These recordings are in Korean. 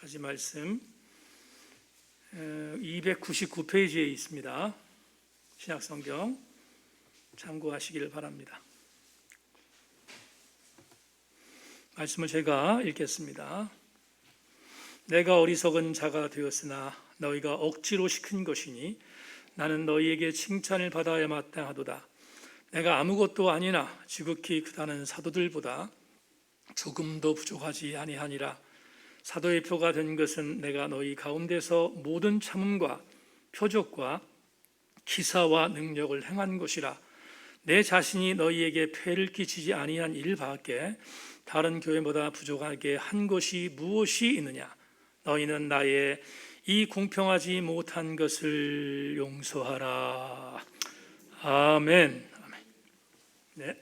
가지 말씀 299페이지에 있습니다. 신약성경 참고하시기를 바랍니다. 말씀을 제가 읽겠습니다. 내가 어리석은 자가 되었으나 너희가 억지로 시킨 것이니 나는 너희에게 칭찬을 받아야 마땅하도다. 내가 아무것도 아니나 지극히 크다는 사도들보다 조금도 부족하지 아니하니라. 사도의 표가 된 것은 내가 너희 가운데서 모든 참음과 표적과 기사와 능력을 행한 것이라. 내 자신이 너희에게 폐를 끼치지 아니한 일 밖에 다른 교회보다 부족하게 한 것이 무엇이 있느냐? 너희는 나의 이 공평하지 못한 것을 용서하라. 아멘. 네.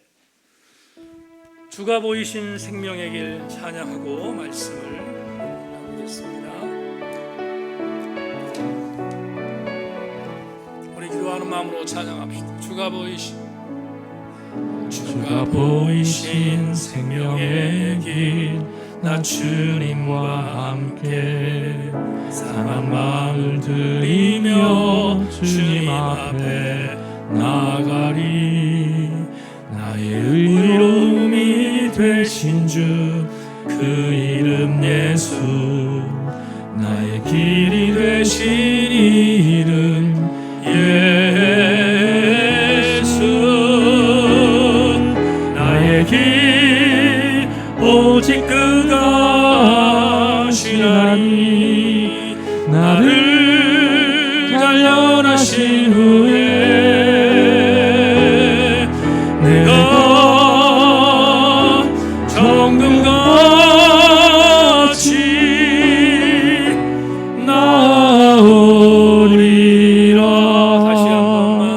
주가 보이신 생명의 길 찬양하고 말씀을 나누겠습니다. 우리 기도하는 마음으로 찬양합시다. 주가 보이신 생명의 길, 나 주님과 함께 상한 마음을 들이며 주님 앞에 나가리. 나의 의로움이 되신 주 그 이름 예수, 나의 길이 되신 이름 예수. 나의 길 오직 그가 시나니 나를 단련하신 후에 내가 정금같이 나오리라. 다시 한번만.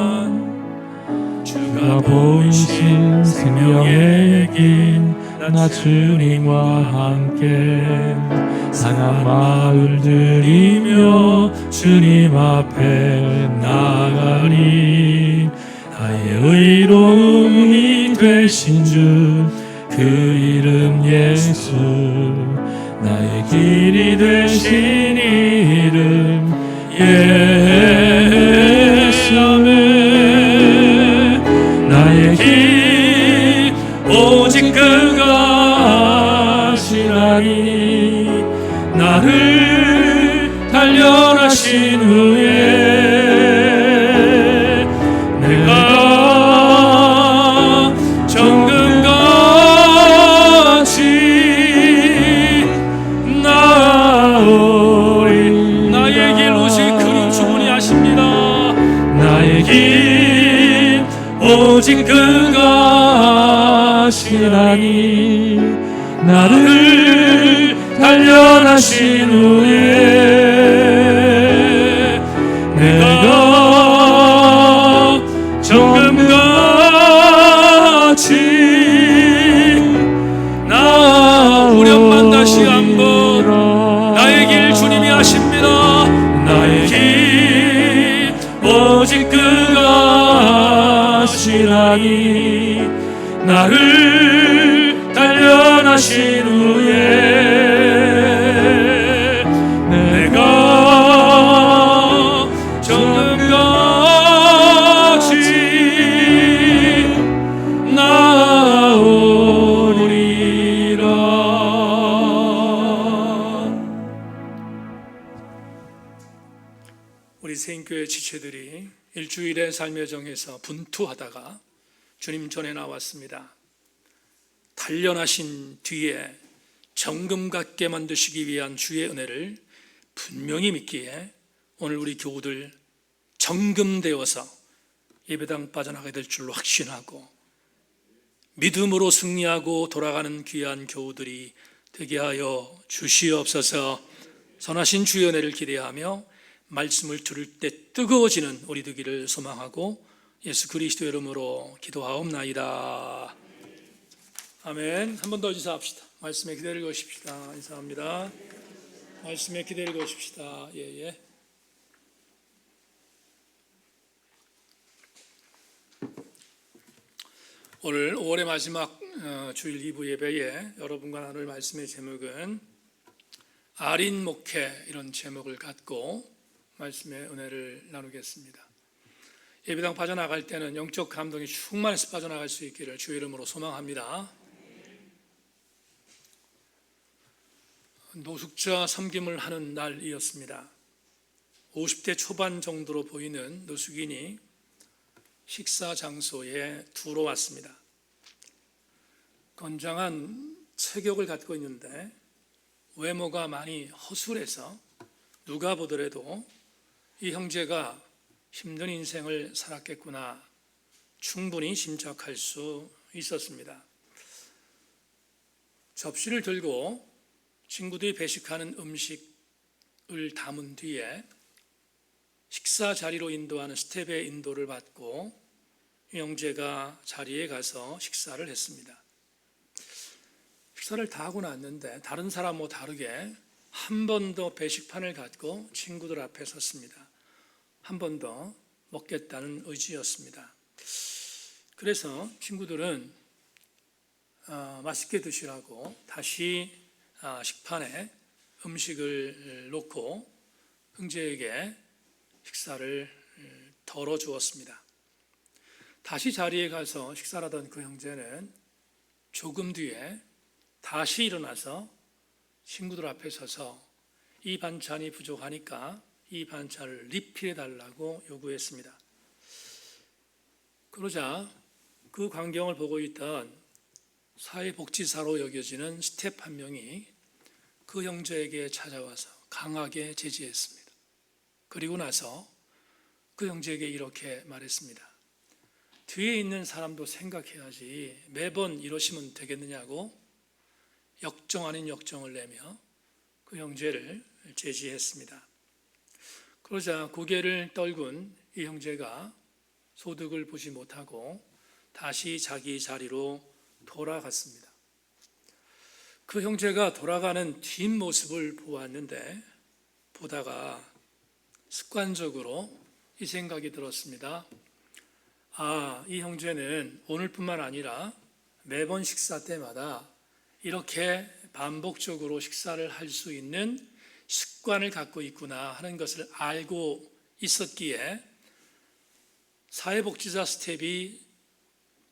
주가 보이신 생명의 길, 나 주님과 함께 상한 마음을 들이며 주님 앞에 나가리. 나의 의로움이 되신 주 그 이름 예수, 나의 길이 되신 이름 예수. 나의 길 오직 그가 시나니 나를 단련하신 후에 내가 정금같이 나오리. 나의 길 오직 그를 주분이 하십니다. 나의 길 오직 그가 시나니 나를 단련하신 후에 내가 정금같이 나오련만 다시 한번. 나의 길 주님이 하십니다. 나의 길 오직 그가 시나니 나를 단련하신 후에 내가 정금같이 나오리라. 우리 세인교회 지체들이 일주일의 삶의 정에서 분투하다가 주님 전에 나왔습니다. 단련하신 뒤에 정금 같게 만드시기 위한 주의 은혜를 분명히 믿기에 오늘 우리 교우들 정금되어서 예배당 빠져나가게 될 줄로 확신하고 믿음으로 승리하고 돌아가는 귀한 교우들이 되게 하여 주시옵소서. 선하신 주의 은혜를 기대하며 말씀을 들을 때 뜨거워지는 우리 되기를 소망하고 예수 그리스도 이름으로 기도하옵나이다. 아멘. 한 번 더 인사합시다. 말씀에 기대를 거십시다. 인사합니다. 말씀에 기대를 거십시다. 예. 오늘 5월의 마지막 주일 2부 예배에 여러분과 나눌 말씀의 제목은 아린 목회 이런 제목을 갖고 말씀의 은혜를 나누겠습니다. 예배당 빠져나갈 때는 영적 감동이 충만해서 빠져나갈 수 있기를 주의 이름으로 소망합니다. 노숙자 섬김을 하는 날이었습니다. 50대 초반 정도로 보이는 노숙인이 식사 장소에 들어왔습니다. 건장한 체격을 갖고 있는데 외모가 많이 허술해서 누가 보더라도 이 형제가 힘든 인생을 살았겠구나 충분히 짐작할 수 있었습니다. 접시를 들고 친구들이 배식하는 음식을 담은 뒤에 식사 자리로 인도하는 스텝의 인도를 받고 이 형제가 자리에 가서 식사를 했습니다. 식사를 다 하고 났는데 다른 사람과 다르게 한 번 더 배식판을 갖고 친구들 앞에 섰습니다. 한 번 더 먹겠다는 의지였습니다. 그래서 친구들은 맛있게 드시라고 다시 식판에 음식을 놓고 형제에게 식사를 덜어 주었습니다. 다시 자리에 가서 식사를 하던 그 형제는 조금 뒤에 다시 일어나서 친구들 앞에 서서 이 반찬이 부족하니까 이 반찬을 리필해 달라고 요구했습니다. 그러자 그 광경을 보고 있던 사회복지사로 여겨지는 스텝 한 명이 그 형제에게 찾아와서 강하게 제지했습니다. 그리고 나서 그 형제에게 이렇게 말했습니다. 뒤에 있는 사람도 생각해야지 매번 이러시면 되겠느냐고 역정 아닌 역정을 내며 그 형제를 제지했습니다. 그러자 고개를 떨군 이 형제가 소득을 보지 못하고 다시 자기 자리로 돌아갔습니다. 그 형제가 돌아가는 뒷모습을 보았는데 보다가 습관적으로 이 생각이 들었습니다. 이 형제는 오늘뿐만 아니라 매번 식사 때마다 이렇게 반복적으로 식사를 할 수 있는 습관을 갖고 있구나 하는 것을 알고 있었기에 사회복지사 스텝이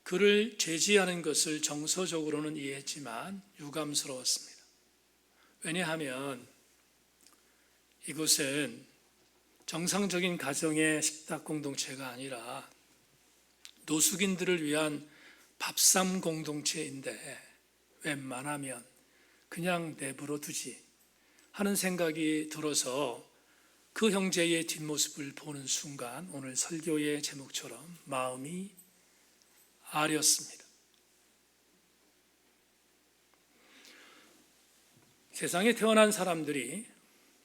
그를 제지하는 것을 정서적으로는 이해했지만 유감스러웠습니다. 왜냐하면 이곳은 정상적인 가정의 식탁 공동체가 아니라 노숙인들을 위한 밥상 공동체인데 웬만하면 그냥 내버려 두지 하는 생각이 들어서 그 형제의 뒷모습을 보는 순간 오늘 설교의 제목처럼 마음이 아렸습니다. 세상에 태어난 사람들이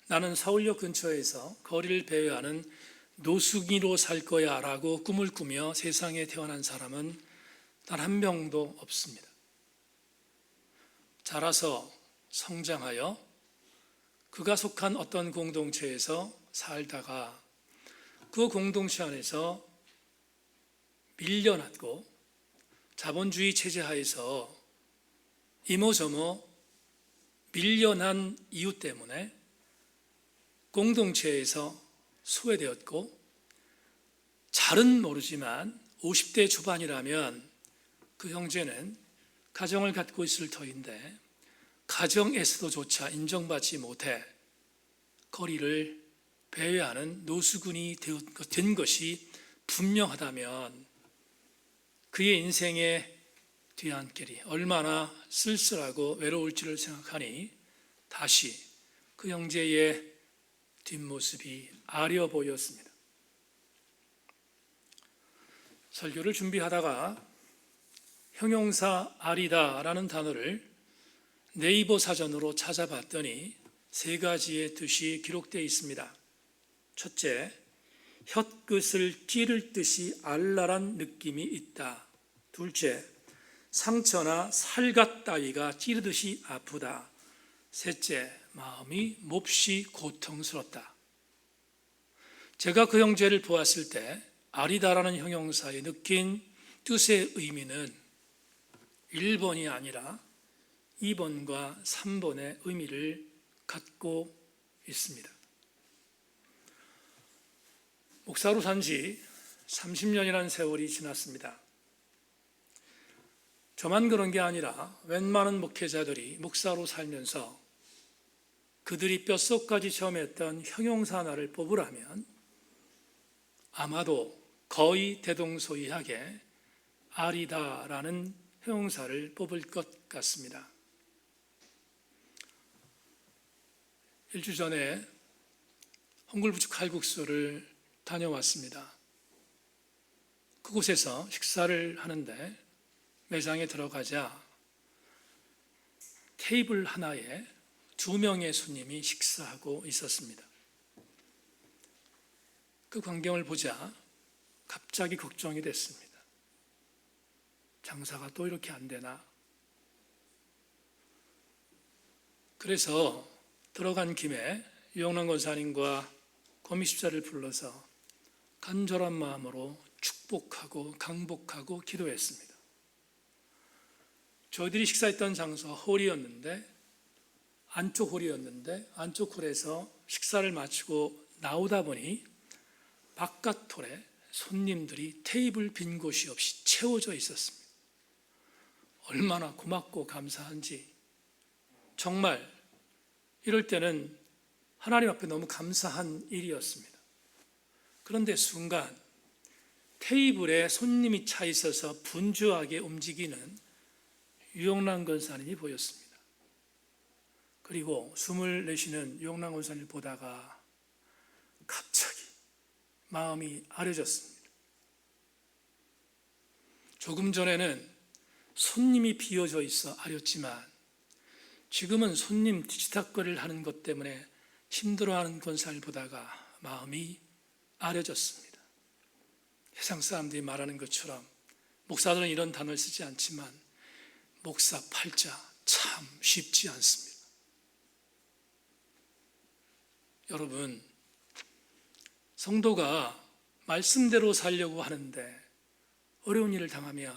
나는 서울역 근처에서 거리를 배회하는 노숙인으로 살 거야 라고 꿈을 꾸며 세상에 태어난 사람은 단 한 명도 없습니다. 자라서 성장하여 그가 속한 어떤 공동체에서 살다가 그 공동체 안에서 밀려났고 자본주의 체제 하에서 이모저모 밀려난 이유 때문에 공동체에서 소외되었고 잘은 모르지만 50대 초반이라면 그 형제는 가정을 갖고 있을 터인데 가정에서도조차 인정받지 못해 거리를 배회하는 노숙인이 된 것이 분명하다면 그의 인생의 뒤안길이 얼마나 쓸쓸하고 외로울지를 생각하니 다시 그 형제의 뒷모습이 아려 보였습니다. 설교를 준비하다가 형용사 아리다라는 단어를 네이버 사전으로 찾아봤더니 세 가지의 뜻이 기록되어 있습니다. 첫째, 혓끝을 찌를 듯이 알랄한 느낌이 있다. 둘째, 상처나 살갗 따위가 찌르듯이 아프다. 셋째, 마음이 몹시 고통스럽다. 제가 그 형제를 보았을 때 아리다라는 형용사에 느낀 뜻의 의미는 1번이 아니라 2번과 3번의 의미를 갖고 있습니다. 목사로 산 지 30년이라는 세월이 지났습니다. 저만 그런 게 아니라 웬만한 목회자들이 목사로 살면서 그들이 뼛속까지 체험했던 형용사 하나를 뽑으라면 아마도 거의 대동소이하게 아리다라는 형용사를 뽑을 것 같습니다. 일주 전에 헝굴부츠 칼국수를 다녀왔습니다. 그곳에서 식사를 하는데 매장에 들어가자 테이블 하나에 2명의 손님이 식사하고 있었습니다. 그 광경을 보자 갑자기 걱정이 됐습니다. 장사가 또 이렇게 안 되나? 그래서 들어간 김에 유영란 권사님과 거미십자를 불러서 간절한 마음으로 축복하고 강복하고 기도했습니다. 저희들이 식사했던 장소가 홀이었는데 안쪽 홀이었는데 안쪽 홀에서 식사를 마치고 나오다 보니 바깥 홀에 손님들이 테이블 빈 곳이 없이 채워져 있었습니다. 얼마나 고맙고 감사한지 정말 이럴 때는 하나님 앞에 너무 감사한 일이었습니다. 그런데 순간 테이블에 손님이 차 있어서 분주하게 움직이는 유영란 권사님이 보였습니다. 그리고 숨을 내쉬는 유영란 권사님을 보다가 갑자기 마음이 아려졌습니다. 조금 전에는 손님이 비어져 있어 아렸지만 지금은 손님 뒤치다거리를 하는 것 때문에 힘들어하는 권사를 보다가 마음이 아려졌습니다. 세상 사람들이 말하는 것처럼 목사들은 이런 단어를 쓰지 않지만 목사 팔자 참 쉽지 않습니다. 여러분, 성도가 말씀대로 살려고 하는데 어려운 일을 당하면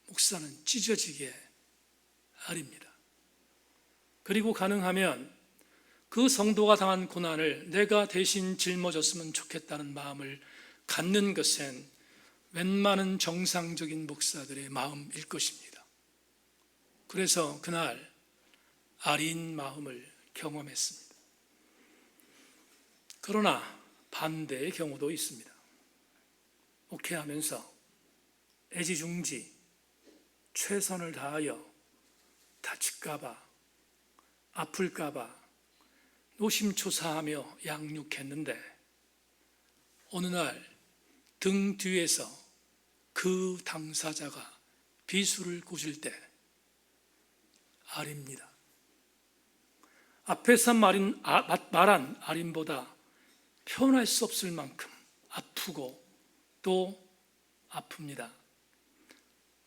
목사는 찢어지게 아립니다. 그리고 가능하면 그 성도가 당한 고난을 내가 대신 짊어졌으면 좋겠다는 마음을 갖는 것은 웬만한 정상적인 목사들의 마음일 것입니다. 그래서 그날 아린 마음을 경험했습니다. 그러나 반대의 경우도 있습니다. 목회하면서 애지중지 최선을 다하여 다칠까봐 아플까봐 노심초사하며 양육했는데 어느 날 등 뒤에서 그 당사자가 비수를 꽂을 때 아립니다. 앞에서 말한 아림보다 표현할 수 없을 만큼 아프고 또 아픕니다.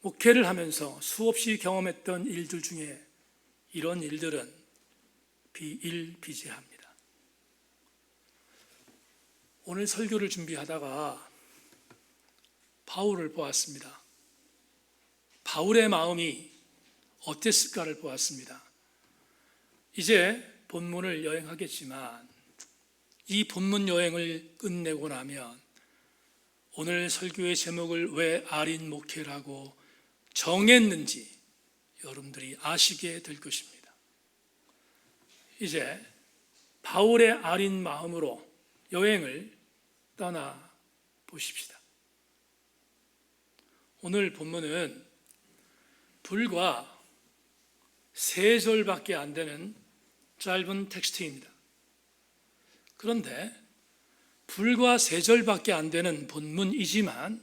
목회를 하면서 수없이 경험했던 일들 중에 이런 일들은 비일비재합니다. 오늘 설교를 준비하다가 바울을 보았습니다. 바울의 마음이 어땠을까를 보았습니다. 이제 본문을 여행하겠지만 이 본문 여행을 끝내고 나면 오늘 설교의 제목을 왜 아린 목회라고 정했는지 여러분들이 아시게 될 것입니다. 이제 바울의 아린 마음으로 여행을 떠나 보십시다. 오늘 본문은 불과 3절밖에 안 되는 짧은 텍스트입니다. 그런데 불과 3절밖에 안 되는 본문이지만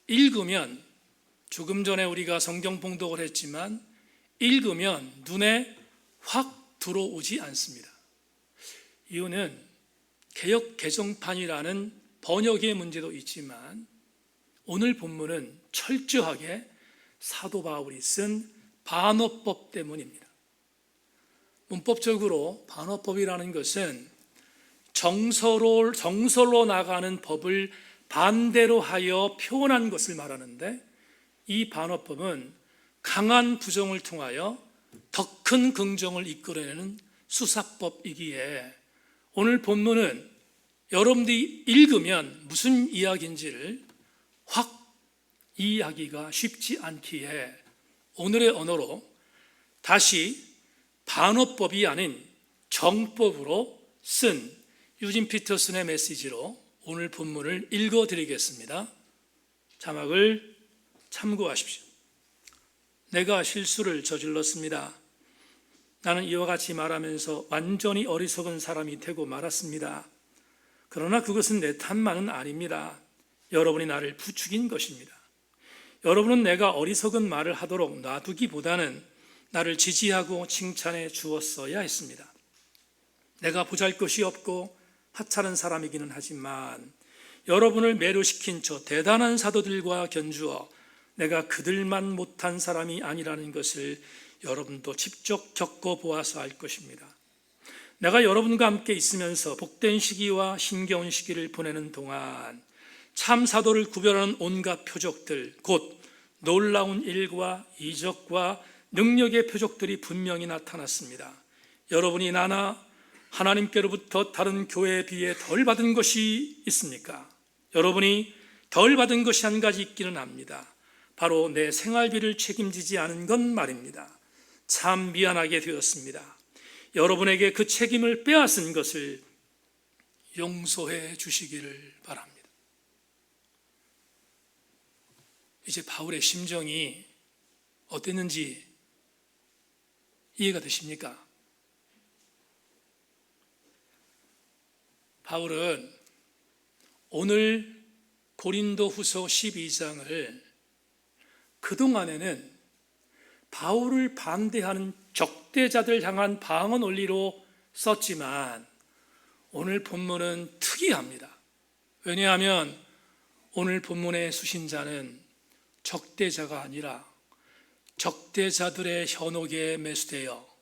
읽으면 조금 전에 우리가 성경 봉독을 했지만 읽으면 눈에 확 들어오지 않습니다. 이유는 개역 개정판이라는 번역의 문제도 있지만 오늘 본문은 철저하게 사도 바울이 쓴 반어법 때문입니다. 문법적으로 반어법이라는 것은 정설로 나가는 법을 반대로 하여 표현한 것을 말하는데 이 반어법은 강한 부정을 통하여 더 큰 긍정을 이끌어내는 수사법이기에 오늘 본문은 여러분들이 읽으면 무슨 이야기인지를 확 이해하기가 쉽지 않기에 오늘의 언어로 다시 반어법이 아닌 정법으로 쓴 유진 피터슨의 메시지로 오늘 본문을 읽어드리겠습니다. 자막을 참고하십시오. 내가 실수를 저질렀습니다. 나는 이와 같이 말하면서 완전히 어리석은 사람이 되고 말았습니다. 그러나 그것은 내 탓만은 아닙니다. 여러분이 나를 부추긴 것입니다. 여러분은 내가 어리석은 말을 하도록 놔두기보다는 나를 지지하고 칭찬해 주었어야 했습니다. 내가 보잘것이 없고 하찮은 사람이기는 하지만 여러분을 매료시킨 저 대단한 사도들과 견주어 내가 그들만 못한 사람이 아니라는 것을 여러분도 직접 겪어보아서 알 것입니다. 내가 여러분과 함께 있으면서 복된 시기와 힘겨운 시기를 보내는 동안 참 사도를 구별하는 온갖 표적들, 곧 놀라운 일과 이적과 능력의 표적들이 분명히 나타났습니다. 여러분이 나나 하나님께로부터 다른 교회에 비해 덜 받은 것이 있습니까? 여러분이 덜 받은 것이 한 가지 있기는 합니다. 바로 내 생활비를 책임지지 않은 것 말입니다. 참 미안하게 되었습니다. 여러분에게 그 책임을 빼앗은 것을 용서해 주시기를 바랍니다. 이제 바울의 심정이 어땠는지 이해가 되십니까? 바울은 오늘 고린도후서 12장을 그동안에는 바울을 반대하는 적대자들 향한 방어 논리로 썼지만 오늘 본문은 특이합니다. 왜냐하면 오늘 본문의 수신자는 적대자가 아니라 적대자들의 현혹에 매수되어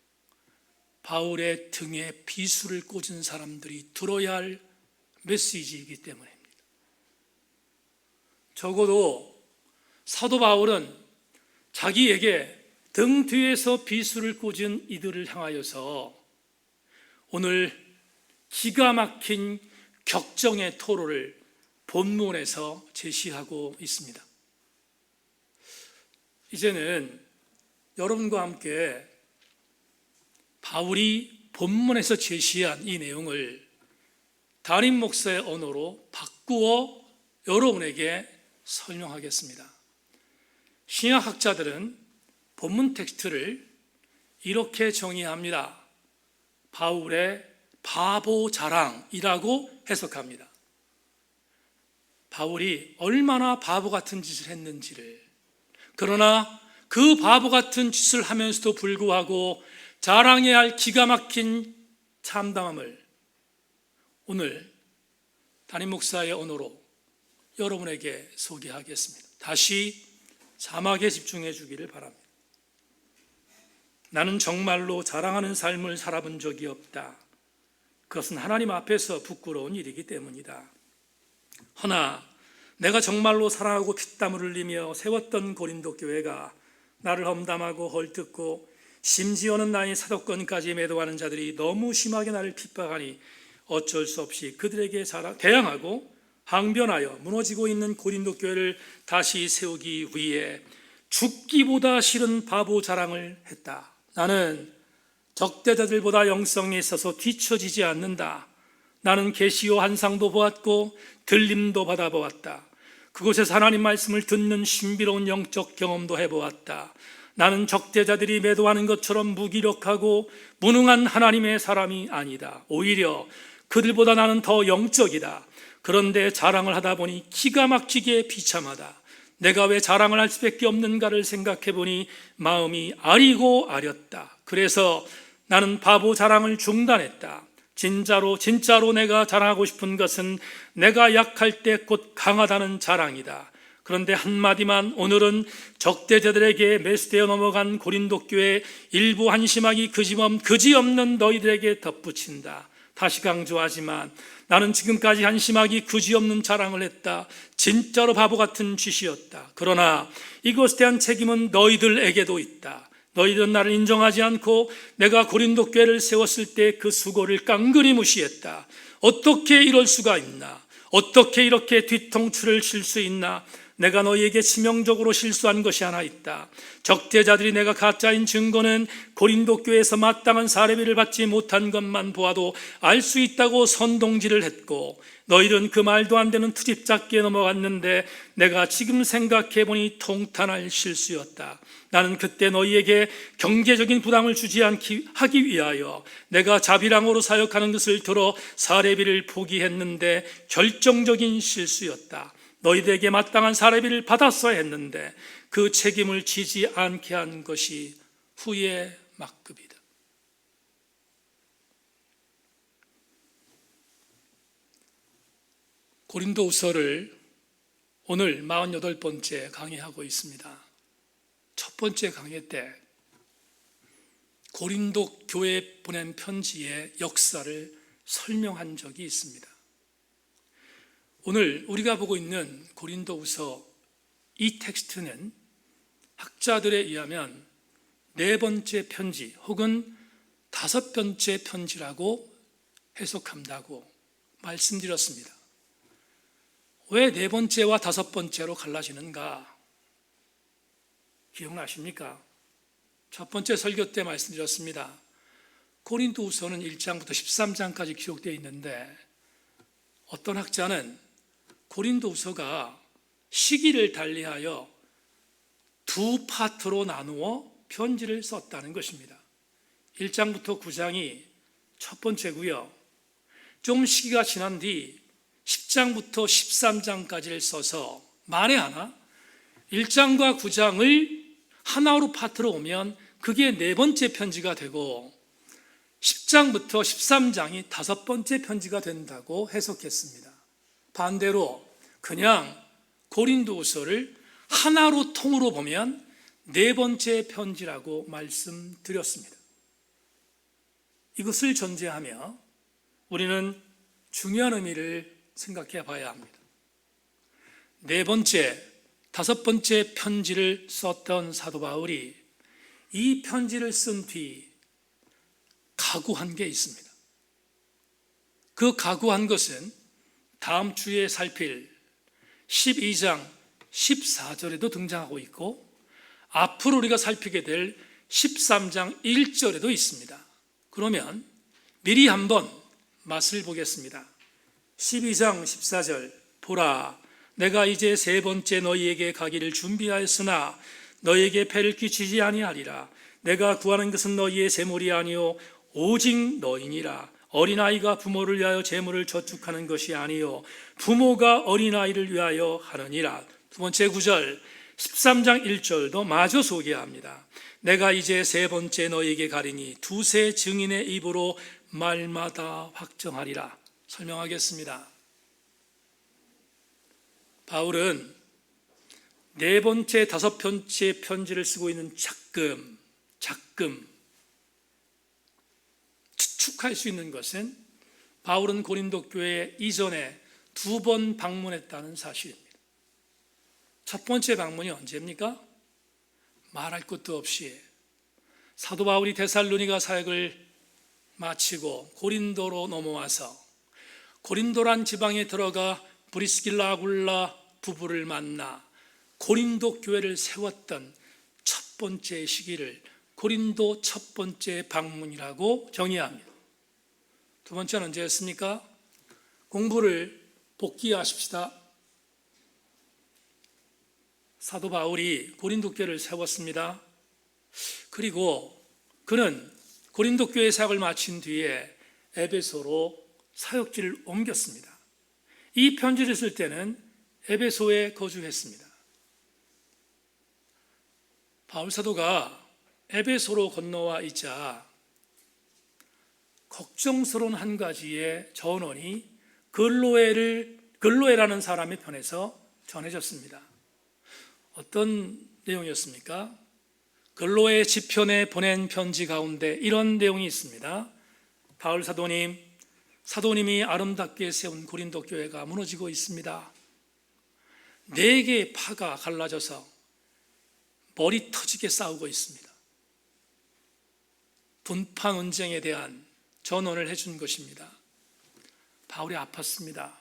바울의 등에 비수를 꽂은 사람들이 들어야 할 메시지이기 때문입니다. 적어도 사도 바울은 자기에게 등 뒤에서 비수를 꽂은 이들을 향하여서 오늘 기가 막힌 격정의 토로를 본문에서 제시하고 있습니다. 이제는 여러분과 함께 바울이 본문에서 제시한 이 내용을 담임 목사의 언어로 바꾸어 여러분에게 설명하겠습니다. 신약학자들은 본문 텍스트를 이렇게 정의합니다. 바울의 바보 자랑이라고 해석합니다. 바울이 얼마나 바보 같은 짓을 했는지를, 그러나 그 바보 같은 짓을 하면서도 불구하고 자랑해야 할 기가 막힌 참담함을 오늘 담임 목사의 언어로 여러분에게 소개하겠습니다. 다시 자막에 집중해 주기를 바랍니다. 나는 정말로 자랑하는 삶을 살아본 적이 없다. 그것은 하나님 앞에서 부끄러운 일이기 때문이다. 허나 내가 정말로 사랑하고 피땀을 흘리며 세웠던 고린도 교회가 나를 험담하고 헐뜯고 심지어는 나의 사도권까지 매도하는 자들이 너무 심하게 나를 핍박하니 어쩔 수 없이 그들에게 대항하고 항변하여 무너지고 있는 고린도 교회를 다시 세우기 위해 죽기보다 싫은 바보 자랑을 했다. 나는 적대자들보다 영성에 있어서 뒤처지지 않는다. 나는 계시요 환상도 보았고 들림도 받아보았다. 그곳에서 하나님 말씀을 듣는 신비로운 영적 경험도 해보았다. 나는 적대자들이 매도하는 것처럼 무기력하고 무능한 하나님의 사람이 아니다. 오히려 그들보다 나는 더 영적이다. 그런데 자랑을 하다 보니 기가 막히게 비참하다. 내가 왜 자랑을 할 수밖에 없는가를 생각해 보니 마음이 아리고 아렸다. 그래서 나는 바보 자랑을 중단했다. 진짜로 내가 자랑하고 싶은 것은 내가 약할 때 곧 강하다는 자랑이다. 그런데 한마디만, 오늘은 적대자들에게 매수되어 넘어간 고린도 교회 일부 한심하기 그지없는 너희들에게 덧붙인다. 다시 강조하지만 나는 지금까지 한심하기 그지없는 자랑을 했다. 진짜로 바보 같은 짓이었다. 그러나 이것에 대한 책임은 너희들에게도 있다. 너희들은 나를 인정하지 않고 내가 고린도 교회를 세웠을 때 그 수고를 깡그리 무시했다. 어떻게 이럴 수가 있나? 어떻게 이렇게 뒤통수를 칠 수 있나? 내가 너희에게 치명적으로 실수한 것이 하나 있다. 적대자들이 내가 가짜인 증거는 고린도 교회에서 마땅한 사례비를 받지 못한 것만 보아도 알 수 있다고 선동질을 했고, 너희들은 그 말도 안 되는 투집잡기에 넘어갔는데 내가 지금 생각해보니 통탄할 실수였다. 나는 그때 너희에게 경제적인 부담을 주지 않기 하기 위하여 내가 자비랑으로 사역하는 것을 들어 사례비를 포기했는데 결정적인 실수였다. 너희들에게 마땅한 사례비를 받았어야 했는데 그 책임을 지지 않게 한 것이 후의 막급이다. 고린도후서를 오늘 48번째 강의하고 있습니다. 첫 번째 강의 때 고린도 교회에 보낸 편지의 역사를 설명한 적이 있습니다. 오늘 우리가 보고 있는 고린도후서 이 텍스트는 학자들에 의하면 네 번째 편지 혹은 다섯 번째 편지라고 해석한다고 말씀드렸습니다. 왜 네 번째와 다섯 번째로 갈라지는가? 기억나십니까? 첫 번째 설교 때 말씀드렸습니다. 고린도후서는 1장부터 13장까지 기록되어 있는데 어떤 학자는 고린도후서가 시기를 달리하여 두 파트로 나누어 편지를 썼다는 것입니다. 1장부터 9장이 첫 번째고요. 좀 시기가 지난 뒤 10장부터 13장까지를 써서 만에 하나 1장과 9장을 하나로 파트로 오면 그게 네 번째 편지가 되고 10장부터 13장이 다섯 번째 편지가 된다고 해석했습니다. 반대로 그냥 고린도후서를 하나로 통으로 보면 네 번째 편지라고 말씀드렸습니다. 이것을 전제하며 우리는 중요한 의미를 생각해 봐야 합니다. 네 번째, 다섯 번째 편지를 썼던 사도 바울이 이 편지를 쓴 뒤 각오한 게 있습니다. 그 각오한 것은 다음 주에 살필 12장 14절에도 등장하고 있고 앞으로 우리가 살피게 될 13장 1절에도 있습니다. 그러면 미리 한번 맛을 보겠습니다. 12장 14절 보라 내가 이제 세 번째 너희에게 가기를 준비하였으나 너희에게 폐를 끼치지 아니하리라. 내가 구하는 것은 너희의 재물이 아니요 오직 너희니라. 어린아이가 부모를 위하여 재물을 저축하는 것이 아니요 부모가 어린아이를 위하여 하느니라. 두 번째 구절 13장 1절도 마저 소개합니다. 내가 이제 세 번째 너희에게 가리니 두세 증인의 입으로 말마다 확정하리라. 설명하겠습니다. 바울은 네 번째, 다섯 번째 편지를 쓰고 있는 작금 추측할 수 있는 것은 바울은 고린도 교회 이전에 두 번 방문했다는 사실입니다. 첫 번째 방문이 언제입니까? 말할 것도 없이 사도 바울이 데살로니가 사역을 마치고 고린도로 넘어와서 고린도란 지방에 들어가 브리스길라 아굴라 부부를 만나 고린도 교회를 세웠던 첫 번째 시기를 고린도 첫 번째 방문이라고 정의합니다. 두 번째는 언제였습니까? 공부를 복귀하십시다. 사도 바울이 고린도 교회를 세웠습니다. 그리고 그는 고린도 교회 사역을 마친 뒤에 에베소로 사역지를 옮겼습니다. 이 편지를 쓸 때는 에베소에 거주했습니다. 바울 사도가 에베소로 건너와 있자 걱정스러운 한 가지의 전언이 글로에라는 사람의 편에서 전해졌습니다. 어떤 내용이었습니까? 글로에 지편에 보낸 편지 가운데 이런 내용이 있습니다. 바울 사도님이 아름답게 세운 고린도 교회가 무너지고 있습니다. 4개의 파가 갈라져서 머리 터지게 싸우고 있습니다. 분파 논쟁에 대한 전언을 해준 것입니다. 바울이 아팠습니다.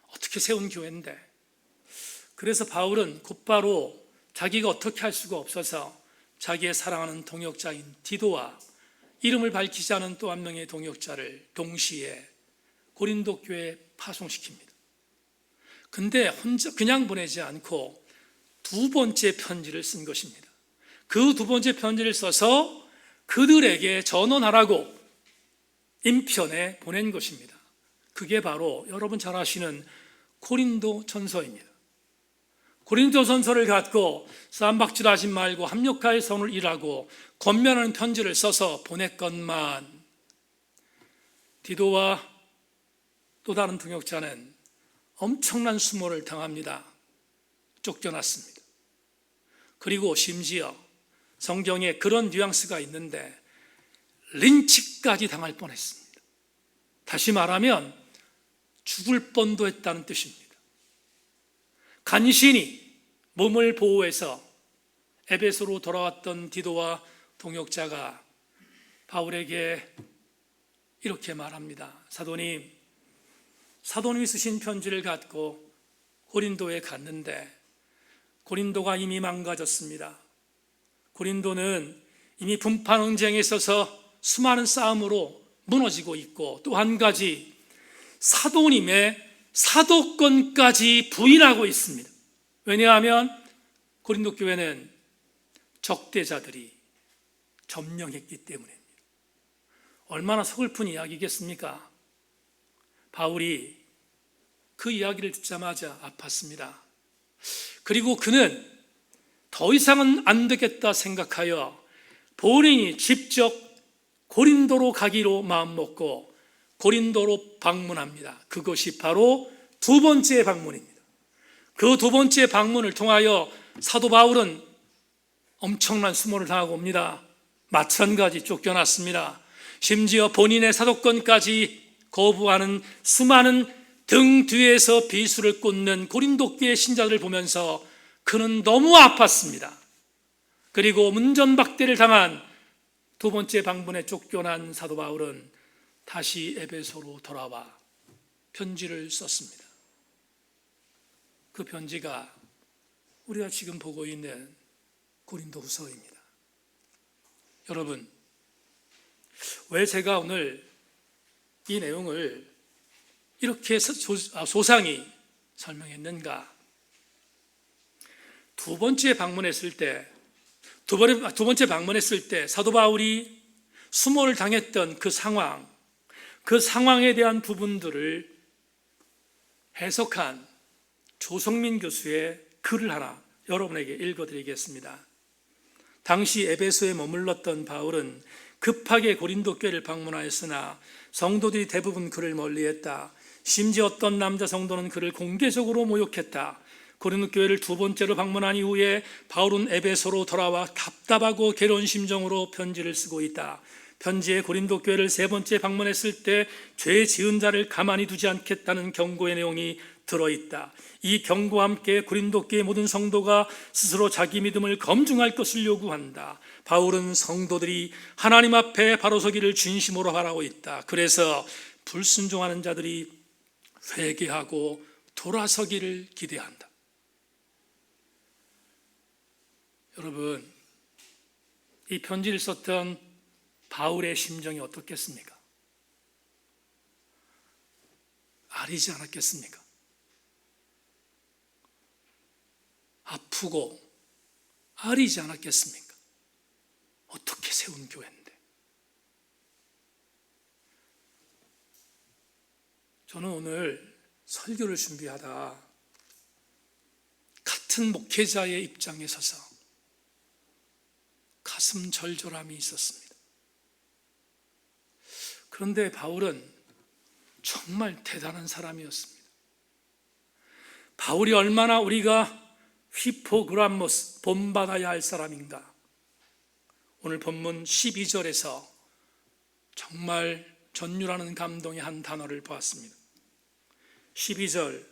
어떻게 세운 교회인데. 그래서 바울은 곧바로 자기가 어떻게 할 수가 없어서 자기의 사랑하는 동역자인 디도와 이름을 밝히지 않은 또 한 명의 동역자를 동시에 고린도 교회에 파송시킵니다. 근데 혼자 그냥 보내지 않고 두 번째 편지를 쓴 것입니다. 그 두 번째 편지를 써서 그들에게 전언하라고 인편에 보낸 것입니다. 그게 바로 여러분 잘 아시는 고린도 전서입니다. 고린도 전서를 갖고 쌈박질하지 말고 합력하여 선을 일하고 권면하는 편지를 써서 보냈건만 디도와 또 다른 동역자는 엄청난 수모를 당합니다. 쫓겨났습니다. 그리고 심지어 성경에 그런 뉘앙스가 있는데 린치까지 당할 뻔했습니다. 다시 말하면 죽을 뻔도 했다는 뜻입니다. 간신히 몸을 보호해서 에베소로 돌아왔던 디도와 동역자가 바울에게 이렇게 말합니다. 사도님이 쓰신 편지를 갖고 고린도에 갔는데 고린도가 이미 망가졌습니다. 고린도는 이미 분파 논쟁에 있어서 수많은 싸움으로 무너지고 있고 또 한 가지 사도님의 사도권까지 부인하고 있습니다. 왜냐하면 고린도 교회는 적대자들이 점령했기 때문입니다. 얼마나 서글픈 이야기겠습니까? 바울이 그 이야기를 듣자마자 아팠습니다. 그리고 그는 더 이상은 안 되겠다 생각하여 본인이 직접 고린도로 가기로 마음먹고 고린도로 방문합니다. 그것이 바로 두 번째 방문입니다. 그 두 번째 방문을 통하여 사도 바울은 엄청난 수모를 당하고 옵니다. 마찬가지 쫓겨났습니다. 심지어 본인의 사도권까지 거부하는 수많은 등 뒤에서 비수를 꽂는 고린도 교회 신자들을 보면서 그는 너무 아팠습니다. 그리고 문전박대를 당한 두 번째 방문에 쫓겨난 사도 바울은 다시 에베소로 돌아와 편지를 썼습니다. 그 편지가 우리가 지금 보고 있는 고린도후서입니다. 여러분, 왜 제가 오늘 이 내용을 이렇게 소상히 설명했는가? 두 번째 방문했을 때 사도 바울이 수모를 당했던 그 상황에 대한 부분들을 해석한 조성민 교수의 글을 하나 여러분에게 읽어드리겠습니다. 당시 에베소에 머물렀던 바울은 급하게 고린도 교회를 방문하였으나 성도들이 대부분 그를 멀리했다. 심지어 어떤 남자 성도는 그를 공개적으로 모욕했다. 고린도 교회를 두 번째로 방문한 이후에 바울은 에베소로 돌아와 답답하고 괴로운 심정으로 편지를 쓰고 있다. 편지에 고린도 교회를 세 번째 방문했을 때 죄 지은 자를 가만히 두지 않겠다는 경고의 내용이 들어있다. 이 경고와 함께 고린도 교회 모든 성도가 스스로 자기 믿음을 검증할 것을 요구한다. 바울은 성도들이 하나님 앞에 바로 서기를 진심으로 바라고 있다. 그래서 불순종하는 자들이 회개하고 돌아서기를 기대한다. 여러분, 이 편지를 썼던 바울의 심정이 어떻겠습니까? 아리지 않았겠습니까? 아프고 아리지 않았겠습니까? 어떻게 세운 교회인데. 저는 오늘 설교를 준비하다 같은 목회자의 입장에 서서 가슴 절절함이 있었습니다. 그런데 바울은 정말 대단한 사람이었습니다. 바울이 얼마나 우리가 휘포그람모스 본받아야 할 사람인가. 오늘 본문 12절에서 정말 전율하는 감동의 한 단어를 보았습니다. 12절,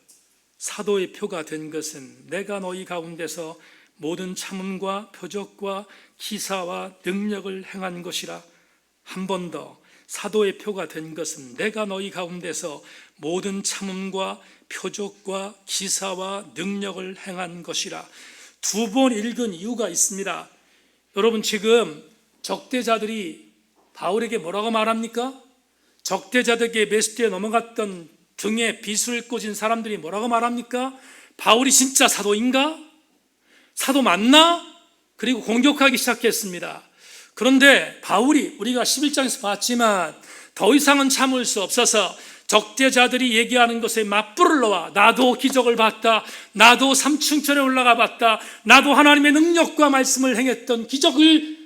사도의 표가 된 것은 내가 너희 가운데서 모든 참음과 표적과 기사와 능력을 행한 것이라. 한 번 더 사도의 표가 된 것은 내가 너희 가운데서 모든 참음과 표적과 기사와 능력을 행한 것이라. 두 번 읽은 이유가 있습니다. 여러분, 지금 적대자들이 바울에게 뭐라고 말합니까? 적대자들에게 메시지에 넘어갔던 등에 빗을 꽂은 사람들이 뭐라고 말합니까? 바울이 진짜 사도인가? 사도 맞나? 그리고 공격하기 시작했습니다. 그런데 바울이 우리가 11장에서 봤지만 더 이상은 참을 수 없어서 적대자들이 얘기하는 것에 맞불을 놓아 나도 기적을 봤다, 나도 삼층천에 올라가 봤다, 나도 하나님의 능력과 말씀을 행했던 기적을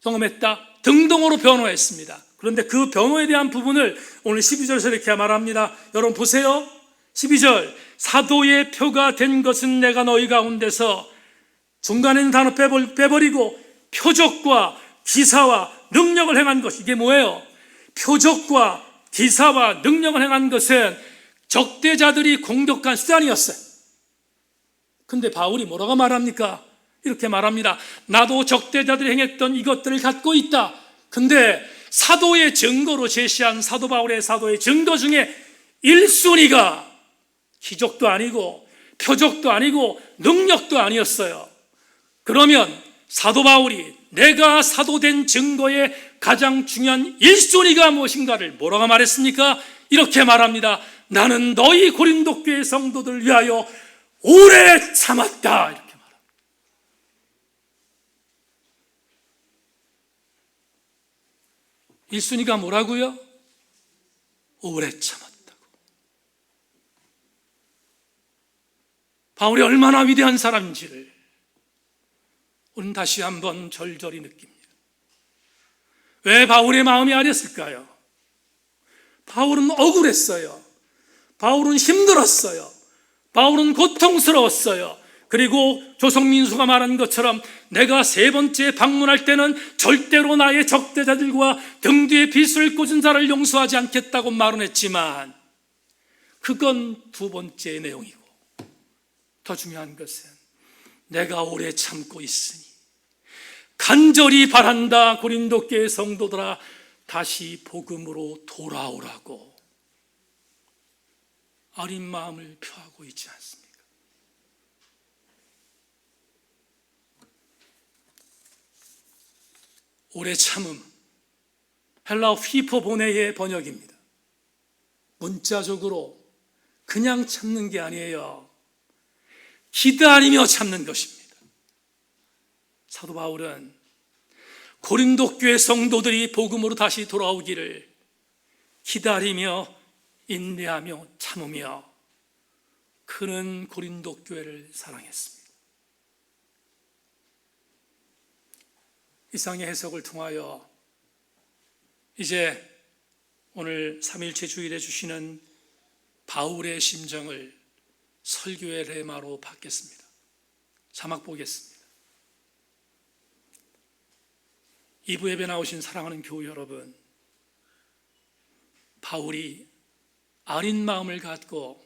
경험했다 등등으로 변호했습니다. 그런데 그 변호에 대한 부분을 오늘 12절에서 이렇게 말합니다. 여러분 보세요. 12절, 사도의 표가 된 것은 내가 너희 가운데서, 중간에 있는 단어 빼버리고 표적과 기사와 능력을 행한 것. 이게 뭐예요? 표적과 기사와 능력을 행한 것은 적대자들이 공격한 수단이었어요. 근데 바울이 뭐라고 말합니까? 이렇게 말합니다. 나도 적대자들이 행했던 이것들을 갖고 있다. 근데 사도의 증거로 제시한 사도 바울의 사도의 증거 중에 1순위가 기적도 아니고 표적도 아니고 능력도 아니었어요. 그러면 사도 바울이 내가 사도된 증거의 가장 중요한 1순위가 무엇인가를 뭐라고 말했습니까? 이렇게 말합니다. 나는 너희 고린도 교회 성도들 위하여 오래 참았다. 이렇게 말합니다. 1순위가 뭐라고요? 오래 참았다고. 바울이 얼마나 위대한 사람인지를 우리는 다시 한번 절절히 느낍니다. 왜 바울의 마음이 아렸을까요? 바울은 억울했어요. 바울은 힘들었어요. 바울은 고통스러웠어요. 그리고 조성민수가 말한 것처럼 내가 세 번째 방문할 때는 절대로 나의 적대자들과 등 뒤에 빗을 꽂은 자를 용서하지 않겠다고 말은 했지만 그건 두 번째 내용이고, 더 중요한 것은 내가 오래 참고 있으니 간절히 바란다 고린도 교회 성도들아 다시 복음으로 돌아오라고 아린 마음을 표하고 있지 않습니까? 오래 참음, 헬라어 휘포보네의 번역입니다. 문자적으로 그냥 참는 게 아니에요. 기다리며 참는 것입니다. 사도 바울은 고린도 교회 성도들이 복음으로 다시 돌아오기를 기다리며 인내하며 참으며 그는 고린도 교회를 사랑했습니다. 이상의 해석을 통하여 이제 오늘 3일째 주일에 주시는 바울의 심정을 설교의 레마로 받겠습니다. 자막 보겠습니다. 2부 예배 나오신 사랑하는 교우 여러분, 바울이 아린 마음을 갖고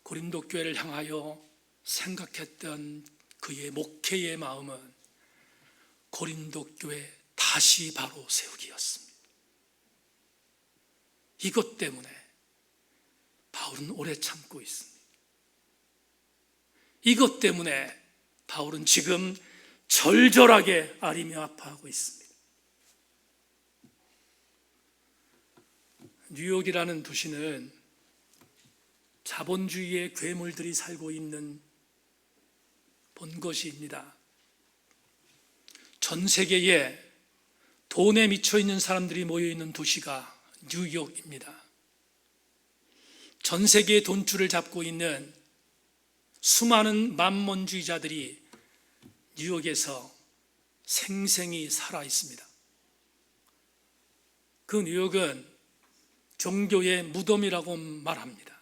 고린도 교회를 향하여 생각했던 그의 목회의 마음은 고린도 교회 다시 바로 세우기였습니다. 이것 때문에 바울은 오래 참고 있습니다. 이것 때문에 바울은 지금 절절하게 아리며 아파하고 있습니다. 뉴욕이라는 도시는 자본주의의 괴물들이 살고 있는 본것입니다. 전 세계에 돈에 미쳐 있는 사람들이 모여 있는 도시가 뉴욕입니다. 전 세계의 돈줄을 잡고 있는 수많은 만몬주의자들이 뉴욕에서 생생히 살아 있습니다. 그 뉴욕은 종교의 무덤이라고 말합니다.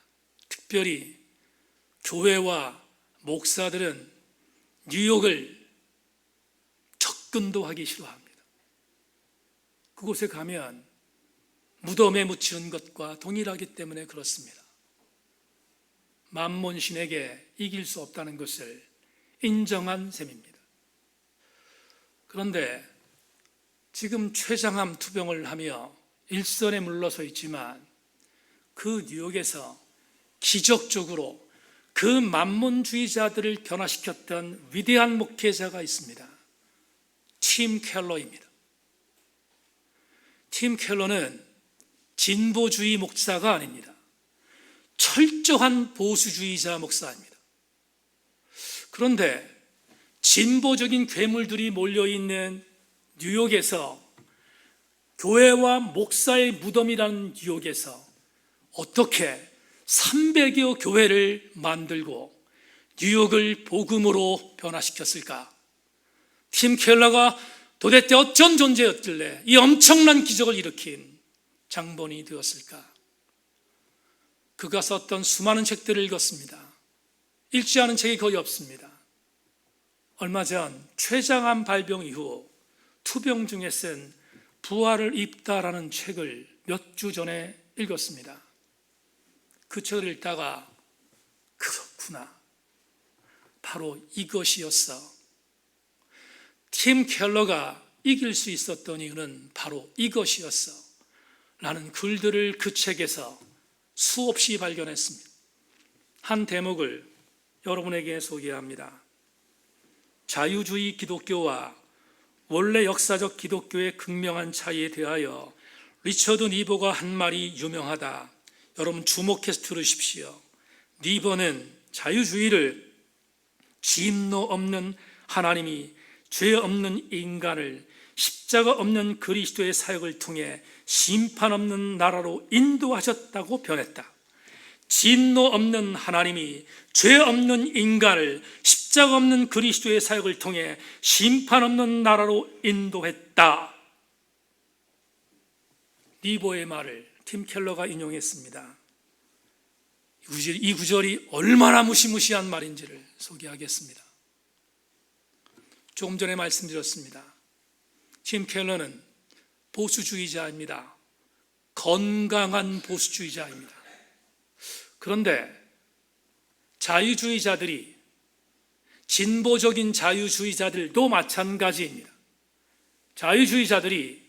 특별히 교회와 목사들은 뉴욕을 접근도 하기 싫어합니다. 그곳에 가면 무덤에 묻히는 것과 동일하기 때문에 그렇습니다. 만몬신에게 이길 수 없다는 것을 인정한 셈입니다. 그런데 지금 췌장암 투병을 하며 일선에 물러서 있지만 그 뉴욕에서 기적적으로 그 만몬주의자들을 변화시켰던 위대한 목회자가 있습니다. 팀 켈러입니다. 팀 켈러는 진보주의 목사가 아닙니다. 철저한 보수주의자 목사입니다. 그런데 진보적인 괴물들이 몰려있는 뉴욕에서, 교회와 목사의 무덤이라는 뉴욕에서 어떻게 300여 교회를 만들고 뉴욕을 복음으로 변화시켰을까? 팀 켈러가 도대체 어쩐 존재였길래 이 엄청난 기적을 일으킨 장본이 되었을까? 그가 썼던 수많은 책들을 읽었습니다. 읽지 않은 책이 거의 없습니다. 얼마 전 췌장암 발병 이후 투병 중에 쓴 부활을 입다라는 책을 몇 주 전에 읽었습니다. 그 책을 읽다가 그렇구나, 바로 이것이었어. 팀 켈러가 이길 수 있었던 이유는 바로 이것이었어 라는 글들을 그 책에서 수없이 발견했습니다. 한 대목을 여러분에게 소개합니다. 자유주의 기독교와 원래 역사적 기독교의 극명한 차이에 대하여 리처드 니버가 한 말이 유명하다. 여러분 주목해서 들으십시오. 니버는 자유주의를 진노 없는 하나님이 죄 없는 인간을 십자가 없는 그리스도의 사역을 통해 심판 없는 나라로 인도하셨다고 변했다. 진노 없는 하나님이 죄 없는 인간을 십자가 없는 그리스도의 사역을 통해 심판 없는 나라로 인도했다. 니버의 말을 팀 켈러가 인용했습니다. 이 구절이 얼마나 무시무시한 말인지를 소개하겠습니다. 조금 전에 말씀드렸습니다. 팀 켈러는 보수주의자입니다. 건강한 보수주의자입니다. 그런데 자유주의자들이, 진보적인 자유주의자들도 마찬가지입니다. 자유주의자들이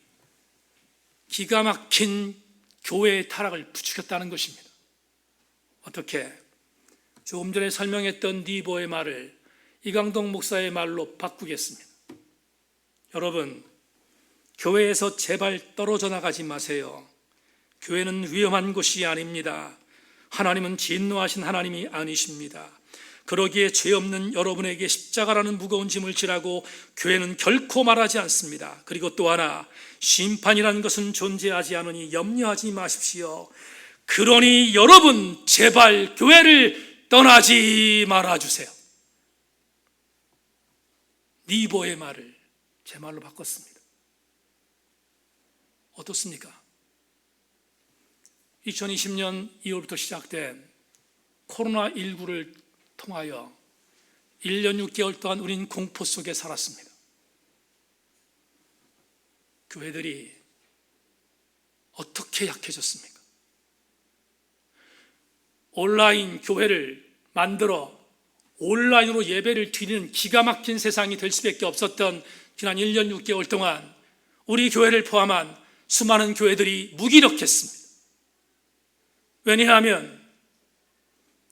기가 막힌 교회의 타락을 부추겼다는 것입니다. 어떻게? 조금 전에 설명했던 니버의 말을 이강동 목사의 말로 바꾸겠습니다. 여러분, 교회에서 제발 떨어져 나가지 마세요. 교회는 위험한 곳이 아닙니다. 하나님은 진노하신 하나님이 아니십니다. 그러기에 죄 없는 여러분에게 십자가라는 무거운 짐을 지라고 교회는 결코 말하지 않습니다. 그리고 또 하나, 심판이라는 것은 존재하지 않으니 염려하지 마십시오. 그러니 여러분 제발 교회를 떠나지 말아주세요. 니버의 말을 제 말로 바꿨습니다. 어떻습니까? 2020년 2월부터 시작된 코로나19를 통하여 1년 6개월 동안 우린 공포 속에 살았습니다. 교회들이 어떻게 약해졌습니까? 온라인 교회를 만들어 온라인으로 예배를 드리는 기가 막힌 세상이 될 수밖에 없었던 지난 1년 6개월 동안 우리 교회를 포함한 수많은 교회들이 무기력했습니다. 왜냐하면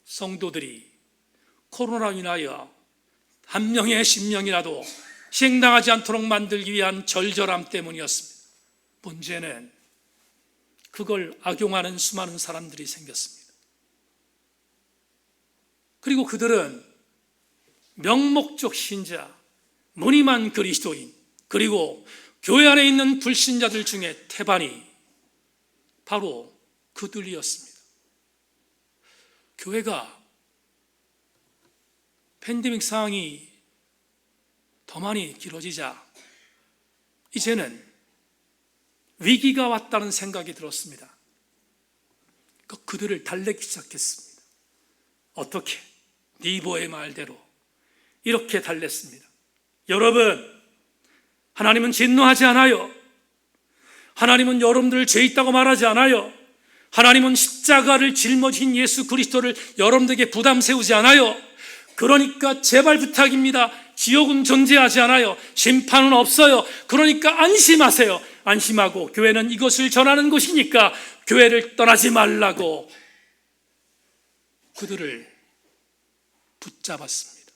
성도들이 코로나로 인하여 한 명의 심령이라도 희생당하지 않도록 만들기 위한 절절함 때문이었습니다. 문제는 그걸 악용하는 수많은 사람들이 생겼습니다. 그리고 그들은 명목적 신자, 무늬만 그리스도인, 그리고 교회 안에 있는 불신자들 중에 태반이 바로 그들이었습니다. 교회가 팬데믹 상황이 더 많이 길어지자 이제는 위기가 왔다는 생각이 들었습니다. 그들을 달래기 시작했습니다. 어떻게? 니버의 말대로 이렇게 달랬습니다. 여러분, 하나님은 진노하지 않아요. 하나님은 여러분들을 죄 있다고 말하지 않아요. 하나님은 십자가를 짊어진 예수 그리스도를 여러분들에게 부담 세우지 않아요. 그러니까 제발 부탁입니다. 지옥은 존재하지 않아요. 심판은 없어요. 그러니까 안심하세요. 안심하고 교회는 이것을 전하는 곳이니까 교회를 떠나지 말라고 그들을 붙잡았습니다.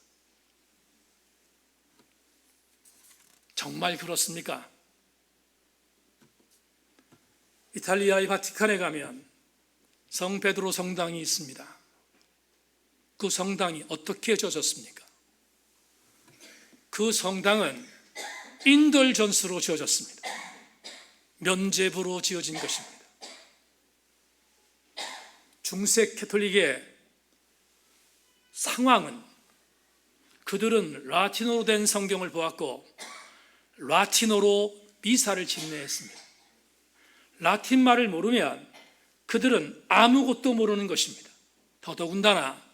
정말 그렇습니까? 이탈리아의 바티칸에 가면 성 베드로 성당이 있습니다. 그 성당이 어떻게 지어졌습니까? 그 성당은 인돌전스로 지어졌습니다. 면제부로 지어진 것입니다. 중세 캐톨릭의 상황은 그들은 라틴어로 된 성경을 보았고 라틴어로 미사를 진례했습니다. 라틴 말을 모르면 그들은 아무것도 모르는 것입니다. 더더군다나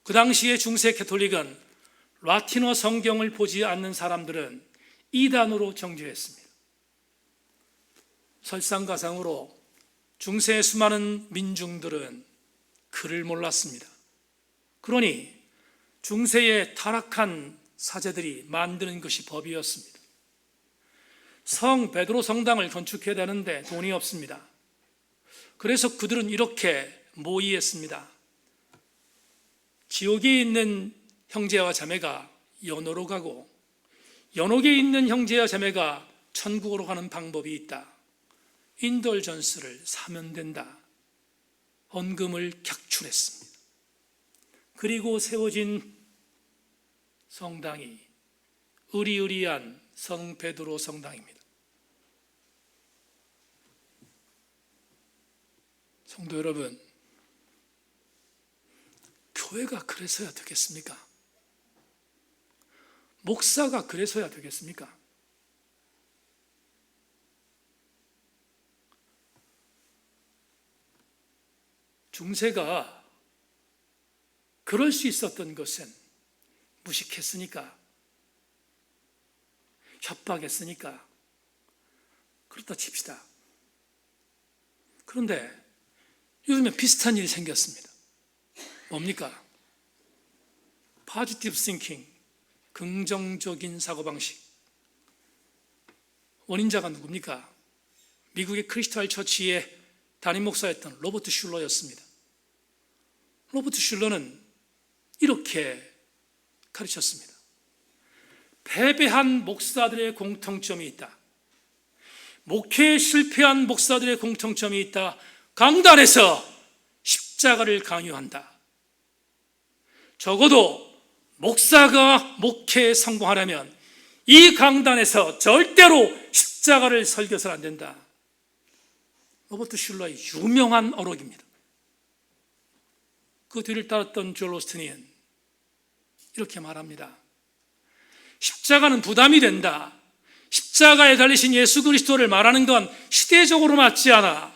그 당시의 중세 캐톨릭은 라틴어 성경을 보지 않는 사람들은 이단으로 정죄했습니다. 설상가상으로 중세의 수많은 민중들은 글을 몰랐습니다. 그러니 중세의 타락한 사제들이 만드는 것이 법이었습니다. 성 베드로 성당을 건축해야 되는데 돈이 없습니다. 그래서 그들은 이렇게 모의했습니다. 지옥에 있는 형제와 자매가 연옥으로 가고 연옥에 있는 형제와 자매가 천국으로 가는 방법이 있다. 인돌전스를 사면 된다. 헌금을 객출했습니다. 그리고 세워진 성당이 의리의리한 성 베드로 성당입니다. 성도 여러분, 교회가 그래서야 되겠습니까? 목사가 그래서야 되겠습니까? 중세가 그럴 수 있었던 것은 무식했으니까, 협박했으니까 그렇다 칩시다. 그런데 요즘에 비슷한 일이 생겼습니다. 뭡니까? Positive thinking, 긍정적인 사고방식. 원인자가 누굽니까? 미국의 크리스탈 처치의 담임 목사였던 로버트 슐러였습니다. 로버트 슐러는 이렇게 가르쳤습니다. 패배한 목사들의 공통점이 있다. 목회에 실패한 목사들의 공통점이 있다. 강단에서 십자가를 강요한다. 적어도 목사가 목회에 성공하려면 이 강단에서 절대로 십자가를 설교해서는 안 된다. 로버트 슐러의 유명한 어록입니다. 그 뒤를 따랐던 조엘 오스틴은 이렇게 말합니다. 십자가는 부담이 된다. 십자가에 달리신 예수 그리스도를 말하는 건 시대적으로 맞지 않아.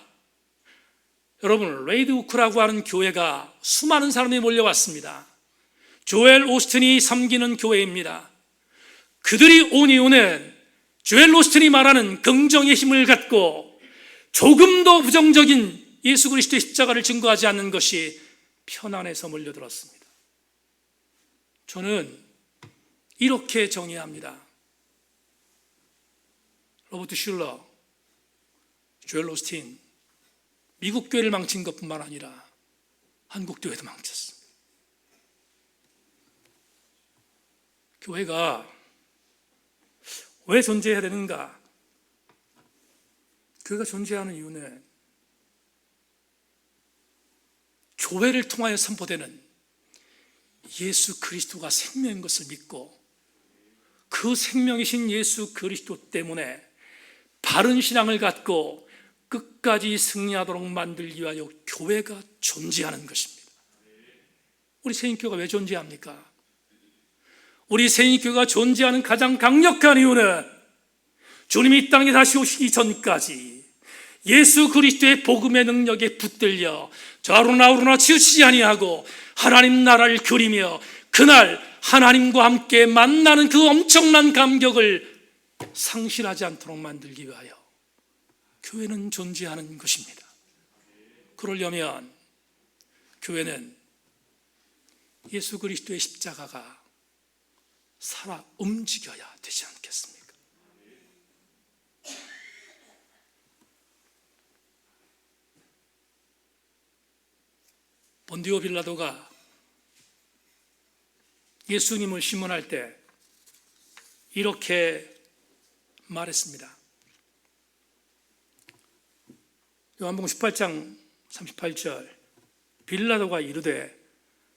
여러분, 레이드 우크라고 하는 교회가 수많은 사람이 몰려왔습니다. 조엘 오스틴이 섬기는 교회입니다. 그들이 온 이유는 조엘 오스틴이 말하는 긍정의 힘을 갖고 조금 더 부정적인 예수 그리스도의 십자가를 증거하지 않는 것이 편안해서 몰려들었습니다. 저는 이렇게 정의합니다. 로버트 슐러, 조엘 오스틴, 미국 교회를 망친 것뿐만 아니라 한국 교회도 망쳤습니다. 교회가 왜 존재해야 되는가? 교회가 존재하는 이유는 교회를 통하여 선포되는 예수 그리스도가 생명인 것을 믿고 그 생명이신 예수 그리스도 때문에 바른 신앙을 갖고 끝까지 승리하도록 만들기 위하여 교회가 존재하는 것입니다. 우리 새인교회가 왜 존재합니까? 우리 새인교회가 존재하는 가장 강력한 이유는 주님이 이 땅에 다시 오시기 전까지 예수 그리스도의 복음의 능력에 붙들려 좌우로나 우로나 치우치지 아니하고 하나님 나라를 그리며 그날 하나님과 함께 만나는 그 엄청난 감격을 상실하지 않도록 만들기 위하여 교회는 존재하는 것입니다. 그러려면 교회는 예수 그리스도의 십자가가 살아 움직여야 되지 않겠습니까? 본디오 빌라도가 예수님을 심문할 때 이렇게 말했습니다. 요한복음 18장 38절, 빌라도가 이르되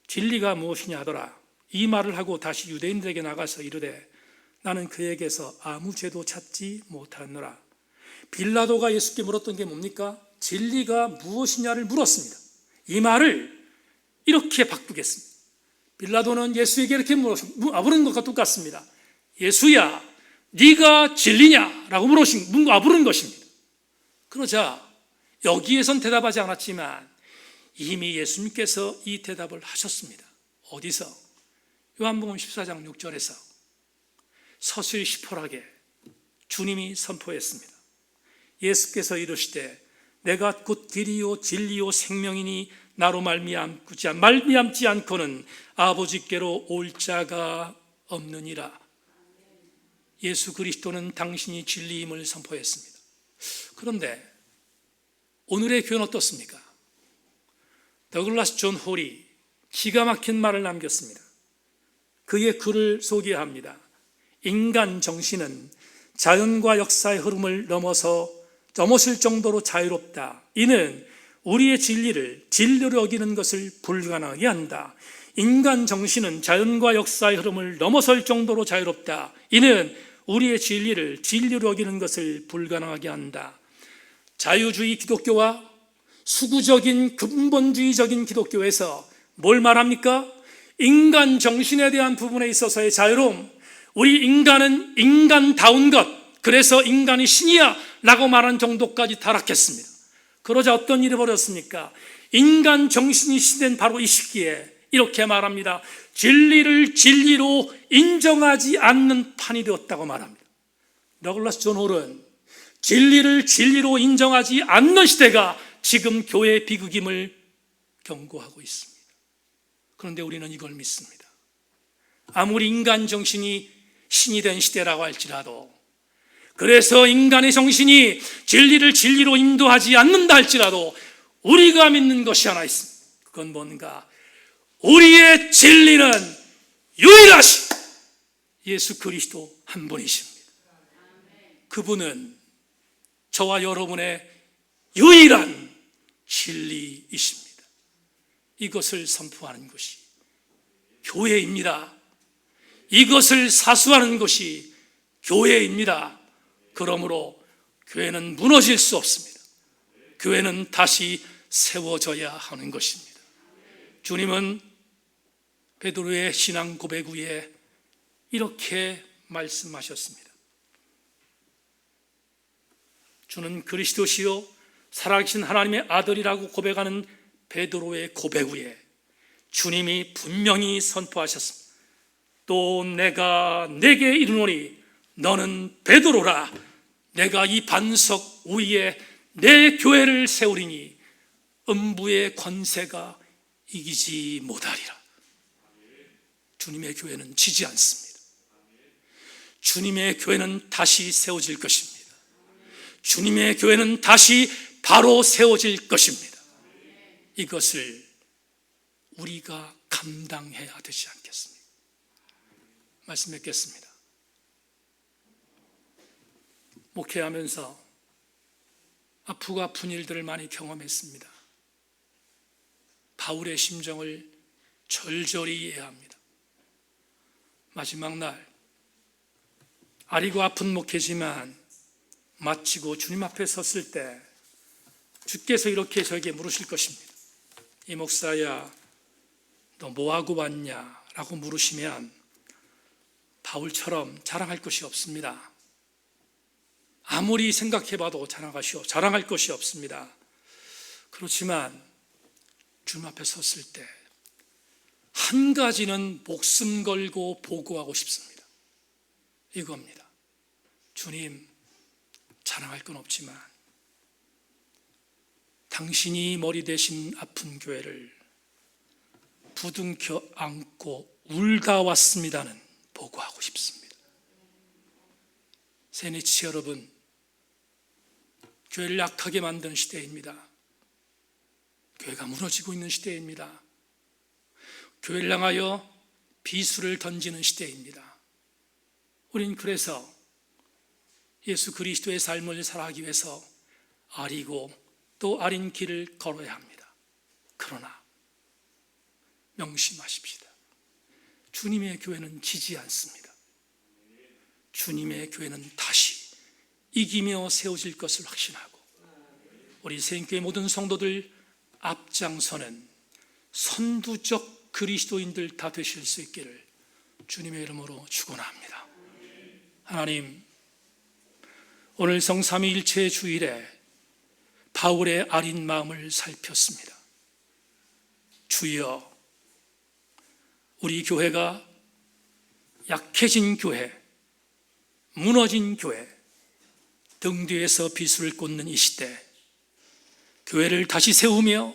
진리가 무엇이냐 하더라. 이 말을 하고 다시 유대인들에게 나가서 이르되 나는 그에게서 아무 죄도 찾지 못하노라. 빌라도가 예수께 물었던 게 뭡니까? 진리가 무엇이냐를 물었습니다. 이 말을 이렇게 바꾸겠습니다. 빌라도는 예수에게 이렇게 물은 것과 똑같습니다. 예수야, 네가 진리냐? 라고 물은 것입니다. 그러자 여기에선 대답하지 않았지만 이미 예수님께서 이 대답을 하셨습니다. 어디서? 요한복음 14장 6절에서 서서히 시퍼하게 주님이 선포했습니다. 예수께서 이르시되 내가 곧 길이요 진리요 생명이니 나로 말미암지 않고는 아버지께로 올 자가 없느니라. 예수 그리스도는 당신이 진리임을 선포했습니다. 그런데 오늘의 교회는 어떻습니까? 더글라스 존 홀이 기가 막힌 말을 남겼습니다. 그의 글을 소개합니다. 인간 정신은 자연과 역사의 흐름을 넘어설 정도로 자유롭다. 이는 우리의 진리를 진리로 여기는 것을 불가능하게 한다. 인간 정신은 자연과 역사의 흐름을 넘어설 정도로 자유롭다. 이는 우리의 진리를 진리로 여기는 것을 불가능하게 한다. 자유주의 기독교와 수구적인 근본주의적인 기독교에서 뭘 말합니까? 인간 정신에 대한 부분에 있어서의 자유로움, 우리 인간은 인간다운 것, 그래서 인간이 신이야 라고 말한 정도까지 타락했습니다. 그러자 어떤 일이 벌어졌습니까? 인간 정신이 시된 바로 이 시기에 이렇게 말합니다. 진리를 진리로 인정하지 않는 판이 되었다고 말합니다. 더글라스 존 홀은 진리를 진리로 인정하지 않는 시대가 지금 교회의 비극임을 경고하고 있습니다. 그런데 우리는 이걸 믿습니다. 아무리 인간 정신이 신이 된 시대라고 할지라도, 그래서 인간의 정신이 진리를 진리로 인도하지 않는다 할지라도 우리가 믿는 것이 하나 있습니다. 그건 뭔가? 우리의 진리는 유일하신 예수 그리스도 한 분이십니다. 그분은 저와 여러분의 유일한 진리이십니다. 이것을 선포하는 것이 교회입니다. 이것을 사수하는 것이 교회입니다. 그러므로 교회는 무너질 수 없습니다. 교회는 다시 세워져야 하는 것입니다. 주님은 베드로의 신앙 고백 후에 이렇게 말씀하셨습니다. 주는 그리스도시요 살아계신 하나님의 아들이라고 고백하는 베드로의 고백 후에 주님이 분명히 선포하셨습니다. 또 내가 내게 이르노니 너는 베드로라. 내가 이 반석 위에 내 교회를 세우리니 음부의 권세가 이기지 못하리라. 주님의 교회는 지지 않습니다. 주님의 교회는 다시 세워질 것입니다. 주님의 교회는 다시 바로 세워질 것입니다. 이것을 우리가 감당해야 되지 않겠습니까? 말씀 맺겠습니다. 목회하면서 아프고 아픈 일들을 많이 경험했습니다. 바울의 심정을 절절히 이해합니다. 마지막 날 아리고 아픈 목회지만 마치고 주님 앞에 섰을 때 주께서 이렇게 저에게 물으실 것입니다. 이 목사야, 너 뭐하고 왔냐? 라고 물으시면 바울처럼 자랑할 것이 없습니다. 아무리 생각해봐도 자랑할 것이 없습니다. 그렇지만 주님 앞에 섰을 때 한 가지는 목숨 걸고 보고하고 싶습니다. 이겁니다. 주님, 자랑할 건 없지만 당신이 머리 대신 아픈 교회를 부둥켜 안고 울다 왔습니다는 보고하고 싶습니다. 세니치 여러분, 교회를 약하게 만드는 시대입니다. 교회가 무너지고 있는 시대입니다. 교회를 향하여 비수를 던지는 시대입니다. 우린 그래서 예수 그리스도의 삶을 살아가기 위해서 아리고 또 아린 길을 걸어야 합니다. 그러나 명심하십시다. 주님의 교회는 지지 않습니다. 주님의 교회는 다시 이기며 세워질 것을 확신하고 우리 새인교회 모든 성도들 앞장서는 선두적 그리스도인들 다 되실 수 있기를 주님의 이름으로 축원합니다. 하나님, 오늘 성삼위일체 주일에 바울의 아린 마음을 살폈습니다. 주여, 우리 교회가 약해진 교회, 무너진 교회, 등 뒤에서 비수를 꽂는 이 시대, 교회를 다시 세우며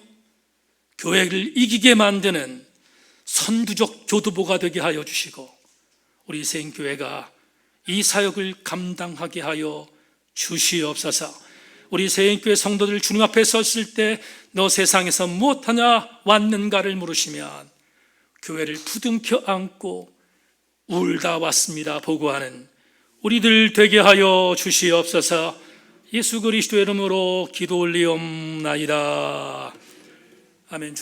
교회를 이기게 만드는 선두적 교두보가 되게 하여 주시고 우리 새인교회가 이 사역을 감당하게 하여 주시옵소서. 우리 새인교회 성도들 주님 앞에 섰을 때 너 세상에서 무엇하냐 왔는가를 물으시면 교회를 부둥켜 안고 울다 왔습니다 보고하는 우리들 되게 하여 주시옵소서. 예수 그리스도의 이름으로 기도 올리옵나이다. 아멘.